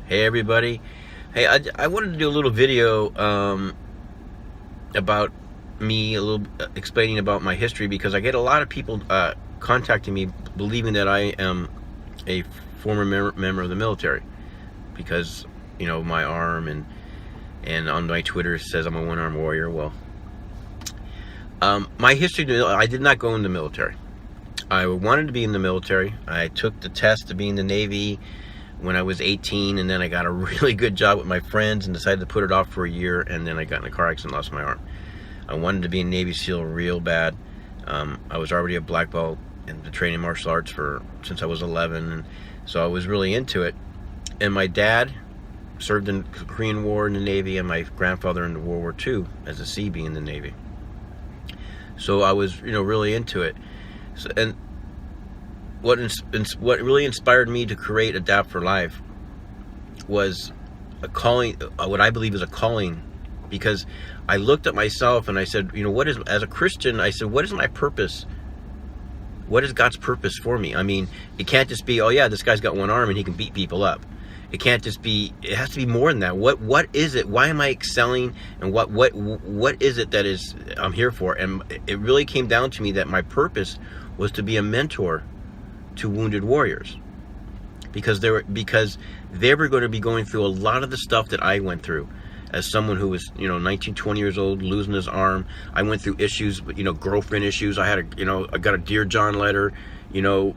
Hey everybody. Hey, I wanted to do a little video about me, a little explaining about my history, because I get a lot of people contacting me believing that I am a former member of the military because, you know, my arm, and on my Twitter it says I'm a one-armed warrior. Well, my history, I did not go in the military. I wanted to be in the military. I took the test to be in the Navy when I was 18, and then I got a really good job with my friends and decided to put it off for a year, and then I got in a car accident and lost my arm. I wanted to be a Navy SEAL real bad. I was already a black belt in the training martial arts since I was 11, and so I was really into it. And my dad served in the Korean War in the Navy, and my grandfather in World War II as a Seabee in the Navy. So I was, really into it. So, and what really inspired me to create Adapt for Life was a calling, what I believe is a calling, because I looked at myself and I said, as a Christian, I said, what is my purpose? What is God's purpose for me? I mean, it can't just be, oh yeah, this guy's got one arm and he can beat people up. It can't just be, it has to be more than that. What is it? Why am I excelling? And what is it that I'm here for? And it really came down to me that my purpose was to be a mentor to wounded warriors, because they were going to be going through a lot of the stuff that I went through as someone who was 19, 20 years old, losing his arm. I went through issues, girlfriend issues. I had I got a Dear John letter 2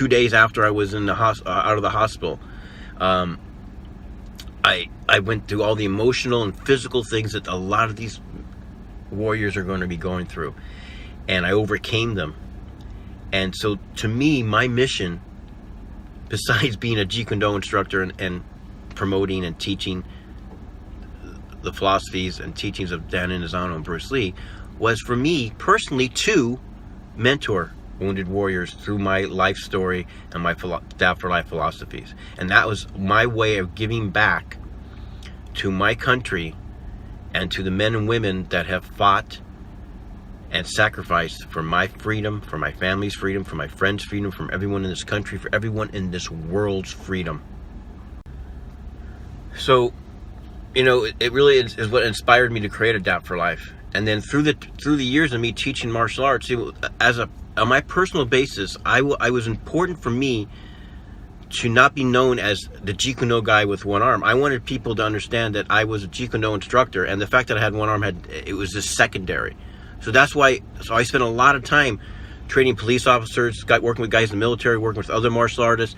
days after I was in the out of the hospital. I went through all the emotional and physical things that a lot of these warriors are going to be going through, and I overcame them. And so to me, my mission, besides being a Jeet Kune Do instructor and promoting and teaching the philosophies and teachings of Dan Inosanto and Bruce Lee, was for me personally to mentor wounded warriors through my life story and my Adapt for Life philosophies. And that was my way of giving back to my country and to the men and women that have fought and sacrificed for my freedom, for my family's freedom, for my friends' freedom, from everyone in this country, for everyone in this world's freedom. So, it really is what inspired me to create Adapt for Life. And then through the years of me teaching martial arts, on my personal basis, I was important for me to not be known as the Jeet Kune Do guy with one arm. I wanted people to understand that I was a Jeet Kune Do instructor, and the fact that I had one arm it was just secondary. So that's why. So I spent a lot of time training police officers, working with guys in the military, working with other martial artists,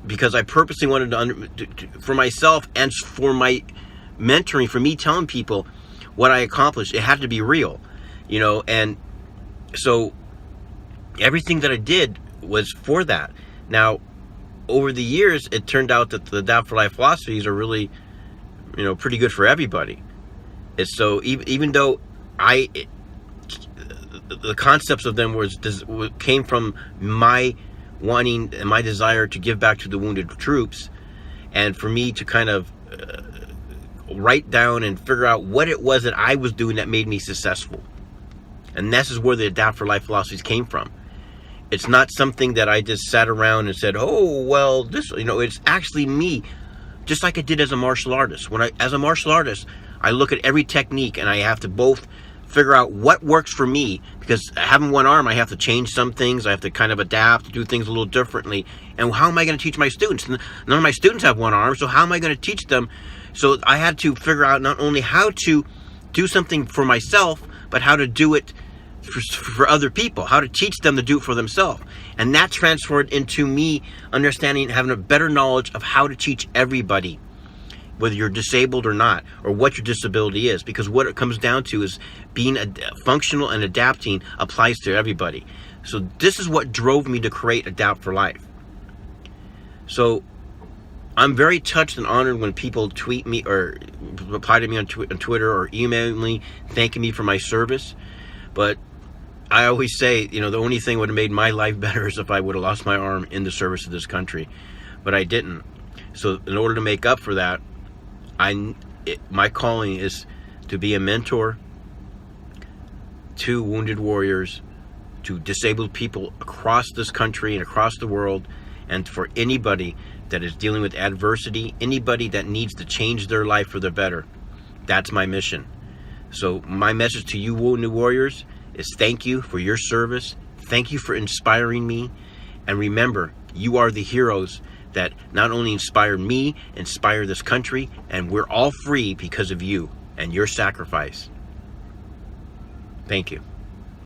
because I purposely wanted to for myself and for my mentoring, for me telling people what I accomplished, it had to be real, and so everything that I did was for that. Now, over the years, it turned out that the Adapt for Life philosophies are really, pretty good for everybody. It's so even though the concepts of them came from my wanting and my desire to give back to the wounded troops, and for me to kind of write down and figure out what it was that I was doing that made me successful. And this is where the Adapt for Life philosophies came from. It's not something that I just sat around and said, oh, well, this, it's actually me, just like I did as a martial artist. As a martial artist, I look at every technique and I have to both figure out what works for me, because having one arm, I have to change some things. I have to kind of adapt, do things a little differently. And how am I going to teach my students? None of my students have one arm, so how am I going to teach them? So I had to figure out not only how to do something for myself, but how to do it for other people, how to teach them to do it for themselves. And that transferred into me understanding, having a better knowledge of how to teach everybody, whether you're disabled or not, or what your disability is, because what it comes down to is being functional and adapting applies to everybody. So this is what drove me to create Adapt for Life. So I'm very touched and honored when people tweet me or reply to me on Twitter or email me thanking me for my service. But I always say, the only thing that would have made my life better is if I would have lost my arm in the service of this country. But I didn't. So in order to make up for that, my calling is to be a mentor to wounded warriors, to disabled people across this country and across the world, And for anybody that is dealing with adversity, anybody that needs to change their life for the better, that's my mission. So my message to you, Wounded Warriors, is thank you for your service. Thank you for inspiring me. And remember, you are the heroes that not only inspired me, inspire this country, and we're all free because of you and your sacrifice. Thank you.